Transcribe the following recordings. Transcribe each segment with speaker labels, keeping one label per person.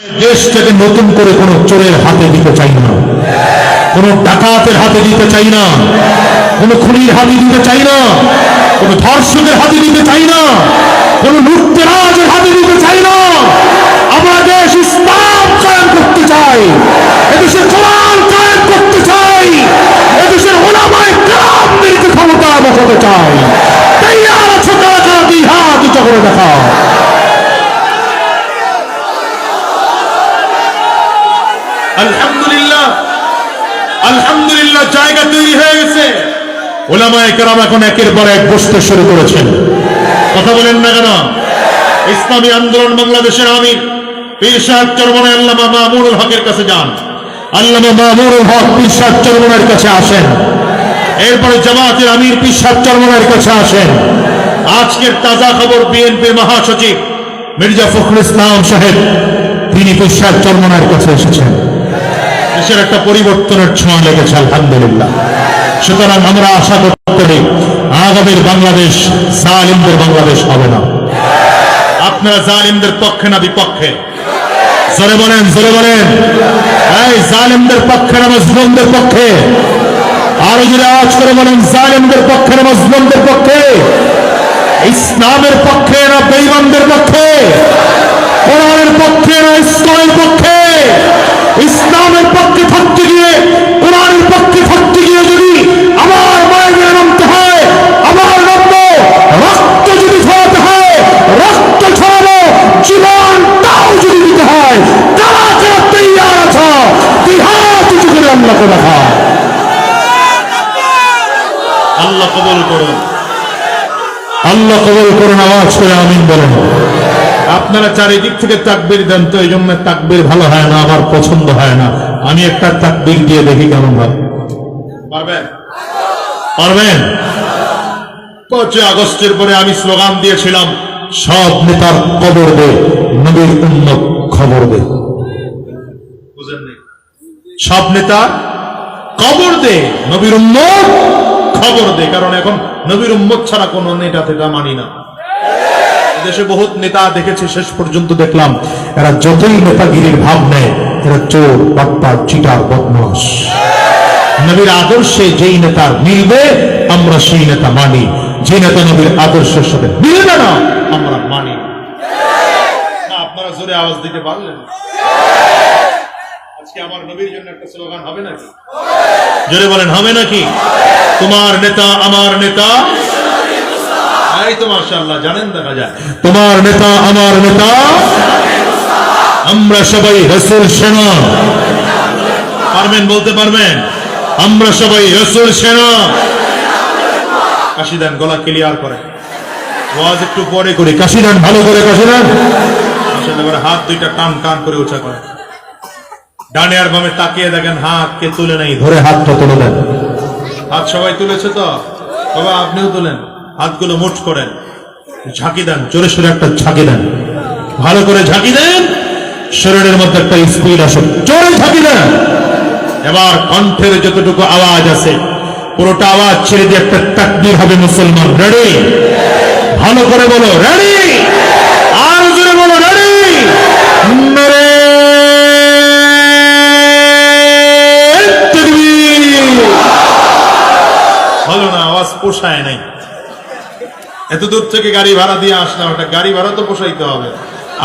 Speaker 1: দেশটাকে নতুন করে কোনো চোরের হাতে দিতে চাই না, কোনো ডাকাতের হাতে দিতে চাই না, কোনো খুনির হাতে দিতে চাই না, কোনো ধর্ষকের হাতে দিতে চাই না, কোনো লুটতরাজের হাতে দিতে চাই না। আমরা দেশ ইসলাম কায়েম করতে চাই, এদেশের কোরআন কায়েম করতে চাই, এদেশের উলামায়ে কেরামদেরকে ক্ষমতা বসাতে চাই। তৈয়ার আছে কারা কারা? দুই হাত উঁচু করে দেখাও। আলহামদুলিল্লাহ, আলহামদুলিল্লাহ, জায়গা তৈরি হয়ে গেছে। উলামায়ে কেরাম এখন একের পর এক বসতে শুরু করেছেন। কথা বলেন না কেন? ইসলামী আন্দোলন বাংলাদেশের আমির পীর সাহেব চরমনাই আল্লামা মামুনুল হকের কাছে যান। আল্লামা মামুনুল হক পীর সাহেব চরমনাইয়ের কাছে আসেন। এরপরে জামাতের আমির পীর সাহেব চরমনাইয়ের কাছে আসেন। আজকের তাজা খবর, বিএনপির মহাসচিব মির্জা ফখরুল ইসলাম সাহেব তিনি পীর সাহেব চরমনাইয়ের কাছে এসেছেন। দেশের একটা পরিবর্তনের ছোঁয়া লেগেছে, আলহামদুলিল্লাহ। সুতরাং আমরা আশা করতে পারি আগামীর বাংলাদেশ জালিমদের বাংলাদেশ হবে না। আপনারা জালিমদের পক্ষে না বিপক্ষে? জোরে বলেন, জোরে বলেন। এই জালিমদের পক্ষে না মজলুমদের পক্ষে? আরো জোরে আওয়াজ করে বলেন, জালিমদের পক্ষে না মজলুমদের পক্ষে? ইসলামের পক্ষে না বেঈমানদের পক্ষে? কোরআনের পক্ষে না ইসলামের পক্ষে? ইসলামের পক্ষে থাকতে গিয়ে, কোরআনের পক্ষে থাকতে গিয়ে যদি আমার মায়ের নামতে হয়, আমার নামব, রক্ত যদি ছড়াতে হয় রক্ত ছড়াবো, জীবনটাও যদি দিতে হয়, কারা কারা তৈয়ার আছো? দুই হাত উঁচু করে আল্লাহকে দেখা। আল্লাহ কবুল করুন, আল্লাহ কবুল করুন। আওয়াজ করে আমিন বলেন। আপনারা চারিদিক থেকে তাকবীর দেন, তো এই জন্য তাকবীর ভালো হয় না, আমার পছন্দ হয় না। আমি একটা তাকবীর দিয়ে দেখি কেমন হয়। পারবেন? পারবেন? 5 আগস্টের পরে আমি স্লোগান দিয়েছিলাম, সব নেতার কবর দে, নবীর উম্মত খবর দে। বুঝেননি? সব নেতার কবর দে, নবীর উম্মত খবর দে। কারণ এখন নবীর উম্মত ছাড়া কোন নেতা তেটা মানি না। দেশে বহুত নেতা দেখেছি, শেষ পর্যন্ত দেখলাম এরা যতই নেতাগিরির ভাব নেয়, এরা চোর, বাটপার, চিটার, বদমাশ। নবীর আদর্শে যেই নেতার মিলবে আমরা সেই নেতা মানি, যে নেতা নবীর আদর্শের সাথে মিলবে না আমরা মানি না। আপনারা জোরে আওয়াজ দিতে পারলেন? আজকে আমার নবীর জন্য একটা স্লোগান হবে নাকি? জোরে বলেন, হবে নাকি? তোমার নেতা আমার নেতা, এই তো মাশাআল্লাহ, জানেন, দেখা যায়। তোমার নেতা আমার নেতা, আমরা সবাই রাসূল সেনা। পারবেন? বলতে পারবেন? আমরা সবাই রাসূল সেনা। কাশি দেন, গলা ক্লিয়ার করে। ওয়াজ একটু পরে করি। কাশি দেন, ভালো করে কাশি দেন। মাশাআল্লাহ, হাত দুইটা টান টান করে উঁচা করে। ডানে আর বামে তাকিয়ে দেখেন, হাত কে তুলে নাই, ধরে হাতটা তুলে দেন। হাত সবাই তুলেছে তো? বাবা আপনিও তুলেন, হাতগুলো মুঠ করেন, ঝাঁকি দেন, জোরে সোরে একটা ঝাঁকি দেন, ভালো করে ঝাঁকি দেন, শরীরের মধ্যে একটা স্পিড আসে, জোরে ঝাঁকি দেন। এবার কণ্ঠের যতটুকু আওয়াজ আছে পুরোটা আওয়াজ ছেড়ে দিয়ে একটা তাকবীর হবে। মুসলমান রেডি? ভালো করে বলো, রেডি? আর জোরে বলো, রেডি? ভালো না, আওয়াজ পোষায় নাই। এত দূর থেকে গাড়ি ভাড়া দিয়ে আসলাম, একটা গাড়ি ভাড়া তো পোষাইতে হবে।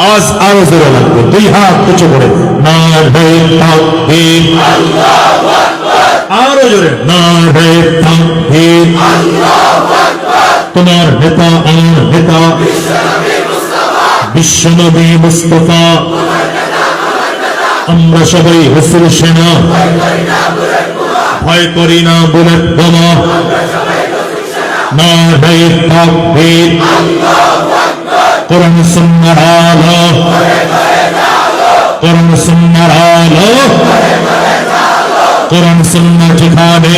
Speaker 1: আওয়াজ আরো জোরে লাগবে, দুই হাত উঁচু করে। নারে তাকবীর, আল্লাহু আকবার। আরো জোরে, নারে তাকবীর, আল্লাহু আকবার। তোমার নেতা আমার নেতা, বিশ্বনবী মুস্তাফা, আমরা সবাই রাসূল সেনা, ভয় করি না বুলেট বোমা। নারে তাকবীর, আল্লাহু আকবার। কোরআন সুন্নাহর আলো, কোরআন সুন্নাহর আলো, কোরআন সুন্নাহ যেখানে,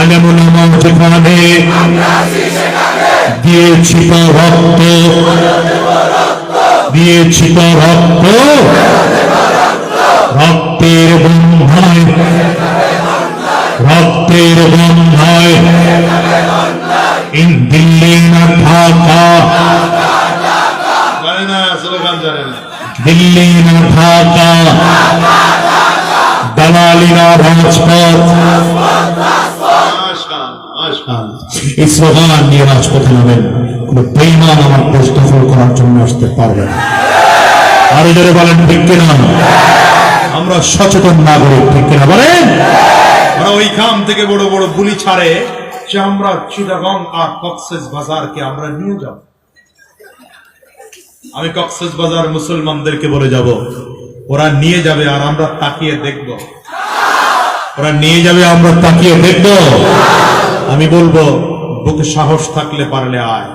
Speaker 1: আলেম উলামা যেখানে, দিয়েছি তো রক্ত, দিয়েছি তো রক্ত, রক্তের বন্ধায়, রক্তের বন্ধায়, দিল্লি না ঢাকা, জানে না স্লোগান, জানে না। দিল্লি না ঢাকা, দালালি না রাজপথ। এই স্লোগান নিয়ে রাজপথে নামেন, কোন বেঈমান আমার পোস্ট দখল করার জন্য আসতে পারবে না। আর এদের বলেন ঠিক কিনা? আমরা সচেতন নাগরিক, ঠিক কিনা বলেন?
Speaker 2: ওরা ওইখান থেকে বড় বড় গুলি ছাড়ে যে আমরা চিটাগং আর কক্সেস বাজারকে আমরা নিয়ে যাব। আমি কক্সেস বাজার মুসলমানদেরকে বলে যাব, ওরা নিয়ে যাবে আর আমরা তাকিয়ে দেখব।
Speaker 1: ওরা নিয়ে যাবে, আমরা তাকিয়ে দেখব।
Speaker 2: আমি বলবো, বুকে সাহস থাকলে পারলে আয়।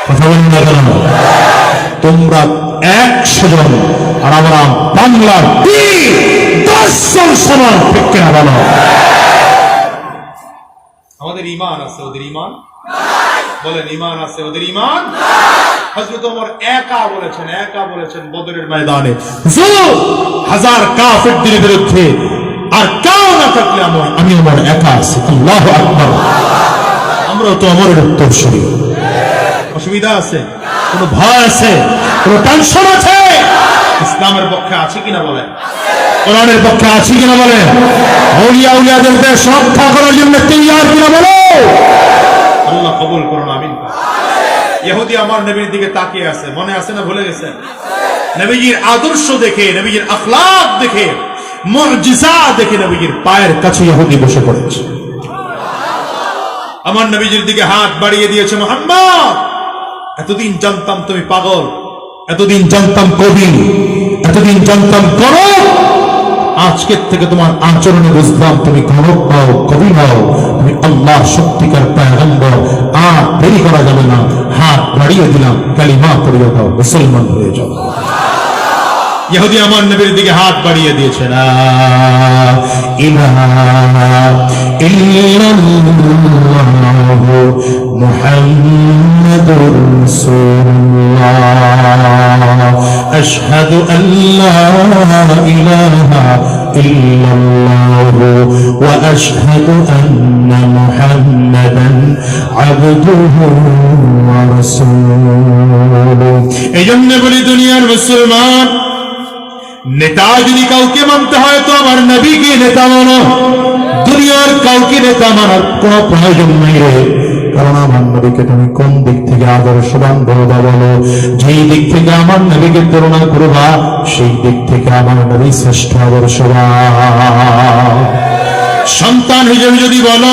Speaker 1: কথা বলেন না কেন? তোমরা 100 জন আর আমরা বাংলার 10 জন সমান, ঠিক কিনা বলো?
Speaker 2: আমাদের ঈমান আছে, ওদের ঈমান বলেন, ঈমান আছে, ওদের ঈমান। হযরত ওমর একা বলেছেন বদরের ময়দানে,
Speaker 1: হুজুর, 1000 কাফেরদের বিরুদ্ধে আর কেউ না থাকলে আমি ওমর একা আছি। আল্লাহু আকবার। আমরা তো ওমরের উত্তরসূরি।
Speaker 2: অসুবিধা আছে?
Speaker 1: কোন ভয় আছে? কোন টেনশন আছে?
Speaker 2: ইসলামের পক্ষে আছে কিনা বলেন?
Speaker 1: কোরআনের পক্ষে আছে কিনা বলেন? আউলিয়া উলিয়াদেরকে শ্রদ্ধা করার জন্য তৈয়ার কিনা বলো?
Speaker 2: আল্লাহ কবুল করুন, আমিন। ইহুদি আমার নবীর দিকে তাকিয়ে আছে, মনে আছে না ভুলে গেছেন? নবীজির আদর্শ দেখে, নবীজির আখলাক দেখে, মুজিজা দেখে নবীজির
Speaker 1: পায়ের কাছে ইহুদি বসে পড়েছে।
Speaker 2: আমার নবীজির দিকে হাত বাড়িয়ে দিয়েছে, মুহাম্মদ, এতদিন জানতাম তুমি পাগল,
Speaker 1: এতদিন জানতাম কবি, এতদিন জানতাম করো, আজকের থেকে তোমার আচরণে বুঝলাম তুমি গণক নও, কবি নও, তুমি আল্লাহ সত্যিকার পয়গম্বর। আর দেরি করা যাবে না, হাত বাড়িয়ে দিলাম, কালিমা পড়িয়ে দাও, মুসলমান হয়ে যাও।
Speaker 2: ইহুদি আমার নবীর দিকে হাত বাড়িয়ে দিয়েছে।
Speaker 1: লা ইলাহা ইল্লাল্লাহু মুহাম্মাদুর রাসূলুল্লাহ, আশহাদু আল্লা ইলাহা ইল্লাল্লাহু ওয়া আশহাদু আন্না মুহাম্মাদান আবদুহু ওয়া রাসূলুহু।
Speaker 2: এইজন্য বলি, দুনিয়ার মুসলমান, নেতা যদি কাউকে মানতে হয় তো আমার নবীকে নেতা মানো।
Speaker 1: দুনিয়ার কাউকে নেতা মানার কোন প্রয়োজন নেই রে, কারণ আমার নবীকে তুমি কোন দিক থেকে আদর্শবান বলবা বলো? যেই দিক থেকে আমার নবীকে তুলনা করবা, সেই দিক থেকে আমার নবী শ্রেষ্ঠ আদর্শবান।
Speaker 2: সন্তান হিসেবে যদি বলো,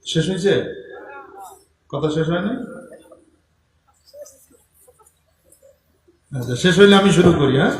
Speaker 2: শেষ হয়েছে কথা? শেষ হয়নি? শেষ হইলে আমি শুরু করি। হ্যাঁ,